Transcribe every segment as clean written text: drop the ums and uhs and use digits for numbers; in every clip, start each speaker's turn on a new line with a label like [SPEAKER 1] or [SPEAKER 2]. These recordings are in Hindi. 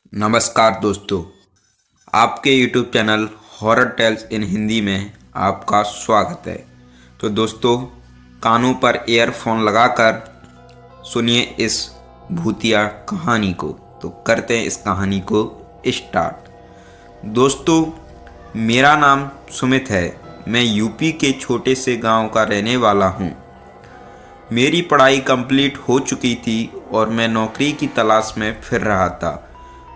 [SPEAKER 1] नमस्कार दोस्तों, आपके YouTube चैनल हॉरर टेल्स इन हिंदी में आपका स्वागत है। तो दोस्तों, कानों पर ईयरफोन लगाकर सुनिए इस भूतिया कहानी को। तो करते हैं इस कहानी को स्टार्ट। दोस्तों, मेरा नाम सुमित है। मैं यूपी के छोटे से गांव का रहने वाला हूं। मेरी पढ़ाई कंप्लीट हो चुकी थी और मैं नौकरी की तलाश में फिर रहा था।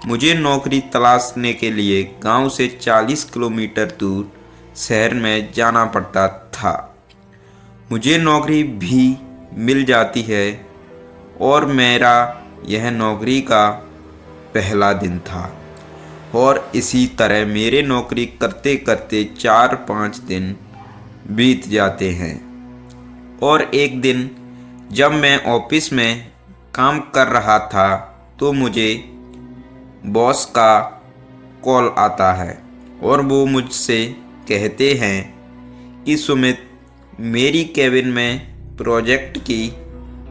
[SPEAKER 1] मुझे नौकरी तलाशने के लिए गांव से 40 किलोमीटर दूर शहर में जाना पड़ता था। मुझे नौकरी भी मिल जाती है और मेरा यह नौकरी का पहला दिन था। और इसी तरह मेरे नौकरी करते करते 4-5 दिन बीत जाते हैं। और एक दिन जब मैं ऑफिस में काम कर रहा था तो मुझे बॉस का कॉल आता है और वो मुझसे कहते हैं कि सुमित, मेरी केबिन में प्रोजेक्ट की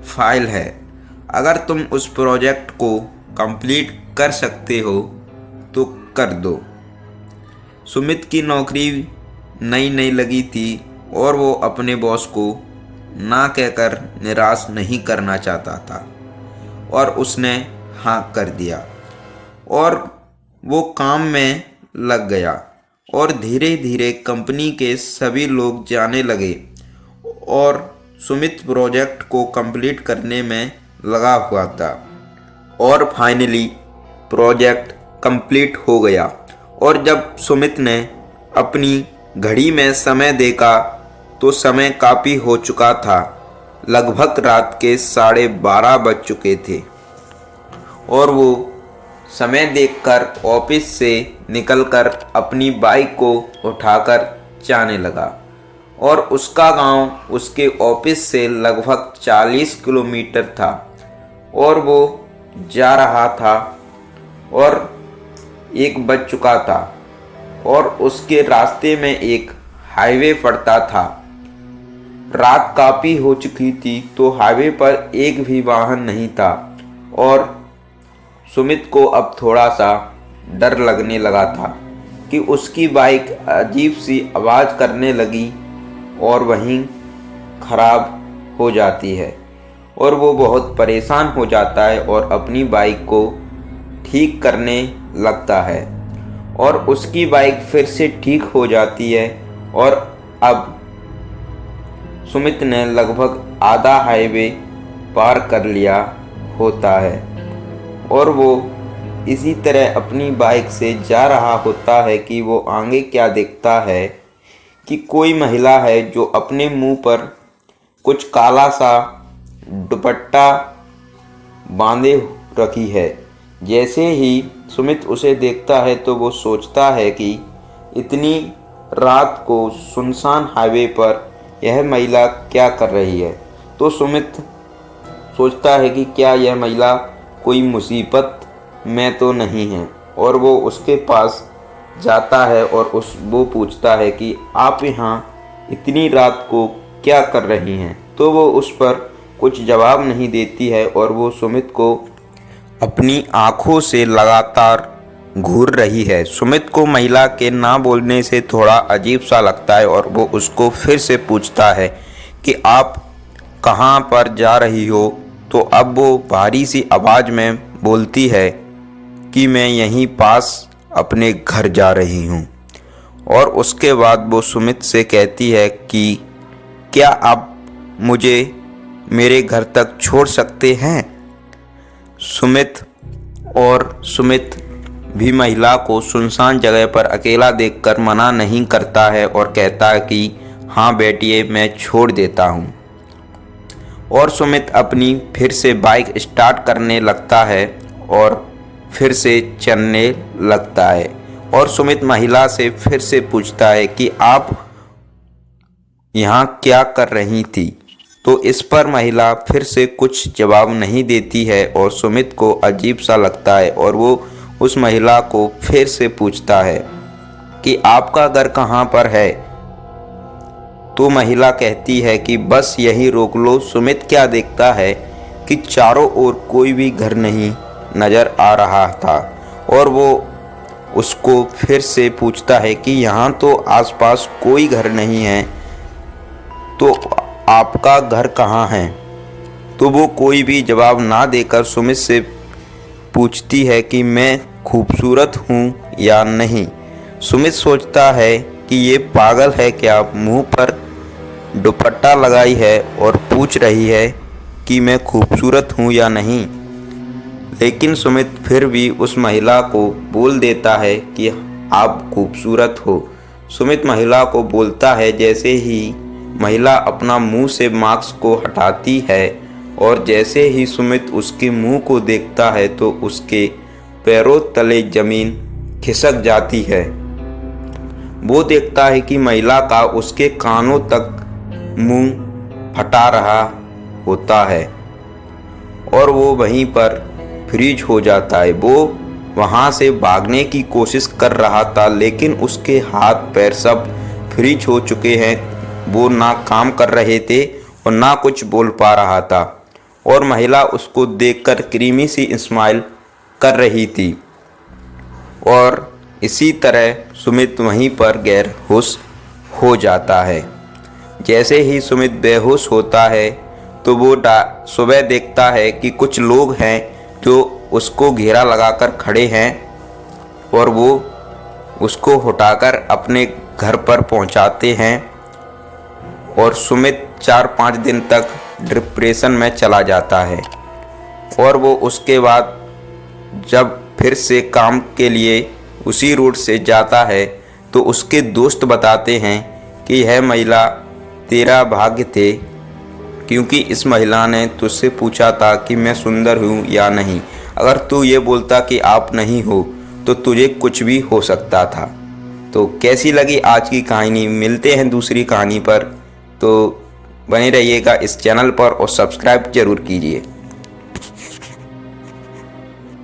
[SPEAKER 1] फाइल है। अगर तुम उस प्रोजेक्ट को कंप्लीट कर सकते हो तो कर दो। सुमित की नौकरी नई नई लगी थी और वो अपने बॉस को ना कहकर निराश नहीं करना चाहता था और उसने हाँ कर दिया और वो काम में लग गया। और धीरे धीरे कंपनी के सभी लोग जाने लगे और सुमित प्रोजेक्ट को कंप्लीट करने में लगा हुआ था। और फाइनली प्रोजेक्ट कंप्लीट हो गया। और जब सुमित ने अपनी घड़ी में समय देखा तो समय काफ़ी हो चुका था। लगभग रात के 12:30 बज चुके थे और वो समय देखकर ऑफिस से निकलकर अपनी बाइक को उठाकर जाने लगा। और उसका गांव उसके ऑफिस से लगभग 40 किलोमीटर था और वो जा रहा था और 1 बज चुका था और उसके रास्ते में एक हाईवे पड़ता था। रात काफ़ी हो चुकी थी तो हाईवे पर एक भी वाहन नहीं था और सुमित को अब थोड़ा सा डर लगने लगा था कि उसकी बाइक अजीब सी आवाज़ करने लगी और वहीं ख़राब हो जाती है। और वो बहुत परेशान हो जाता है और अपनी बाइक को ठीक करने लगता है और उसकी बाइक फिर से ठीक हो जाती है। और अब सुमित ने लगभग आधा हाईवे पार कर लिया होता है और वो इसी तरह अपनी बाइक से जा रहा होता है कि वो आगे क्या देखता है कि कोई महिला है जो अपने मुंह पर कुछ काला सा दुपट्टा बांधे रखी है। जैसे ही सुमित उसे देखता है तो वो सोचता है कि इतनी रात को सुनसान हाईवे पर यह महिला क्या कर रही है। तो सुमित सोचता है कि क्या यह महिला कोई मुसीबत में तो नहीं है और वो उसके पास जाता है और वो पूछता है कि आप यहाँ इतनी रात को क्या कर रही हैं। तो वो उस पर कुछ जवाब नहीं देती है और वो सुमित को अपनी आँखों से लगातार घूर रही है। सुमित को महिला के ना बोलने से थोड़ा अजीब सा लगता है और वो उसको फिर से पूछता है कि आप कहाँ पर जा रही हो। तो अब वो भारी सी आवाज़ में बोलती है कि मैं यहीं पास अपने घर जा रही हूँ। और उसके बाद वो सुमित से कहती है कि क्या आप मुझे मेरे घर तक छोड़ सकते हैं। सुमित भी महिला को सुनसान जगह पर अकेला देखकर मना नहीं करता है और कहता है कि हाँ बैठिए, मैं छोड़ देता हूँ। और सुमित अपनी फिर से बाइक स्टार्ट करने लगता है और फिर से चलने लगता है। और सुमित महिला से फिर से पूछता है कि आप यहाँ क्या कर रही थी। तो इस पर महिला फिर से कुछ जवाब नहीं देती है और सुमित को अजीब सा लगता है और वो उस महिला को फिर से पूछता है कि आपका घर कहाँ पर है। तो महिला कहती है कि बस यही रोक लो। सुमित क्या देखता है कि चारों ओर कोई भी घर नहीं नज़र आ रहा था और वो उसको फिर से पूछता है कि यहाँ तो आसपास कोई घर नहीं है, तो आपका घर कहाँ है। तो वो कोई भी जवाब ना देकर सुमित से पूछती है कि मैं खूबसूरत हूँ या नहीं। सुमित सोचता है कि ये पागल है क्या, मुंह पर दुपट्टा लगाई है और पूछ रही है कि मैं खूबसूरत हूँ या नहीं। लेकिन सुमित फिर भी उस महिला को बोल देता है कि आप खूबसूरत हो। सुमित महिला को बोलता है। जैसे ही महिला अपना मुंह से मास्क को हटाती है और जैसे ही सुमित उसके मुंह को देखता है तो उसके पैरों तले जमीन खिसक जाती है। वो देखता है कि महिला का उसके कानों तक मुंह फटा रहा होता है और वो वहीं पर फ्रीज हो जाता है। वो वहाँ से भागने की कोशिश कर रहा था, लेकिन उसके हाथ पैर सब फ्रीज हो चुके हैं। वो ना काम कर रहे थे और ना कुछ बोल पा रहा था और महिला उसको देखकर क्रीमी सी स्माइल कर रही थी। और इसी तरह सुमित वहीं पर बेहोश हो जाता है। जैसे ही सुमित बेहोश होता है तो वो सुबह देखता है कि कुछ लोग हैं जो उसको घेरा लगाकर खड़े हैं और वो उसको उठाकर अपने घर पर पहुंचाते हैं। और सुमित 4-5 दिन तक डिप्रेशन में चला जाता है और वो उसके बाद जब फिर से काम के लिए उसी रोड से जाता है तो उसके दोस्त बताते हैं कि यह महिला तेरा भाग्य थे, क्योंकि इस महिला ने तुझसे पूछा था कि मैं सुंदर हूँ या नहीं। अगर तू ये बोलता कि आप नहीं हो तो तुझे कुछ भी हो सकता था। तो कैसी लगी आज की कहानी, मिलते हैं दूसरी कहानी पर। तो बने रहिएगा इस चैनल पर और सब्सक्राइब जरूर कीजिए।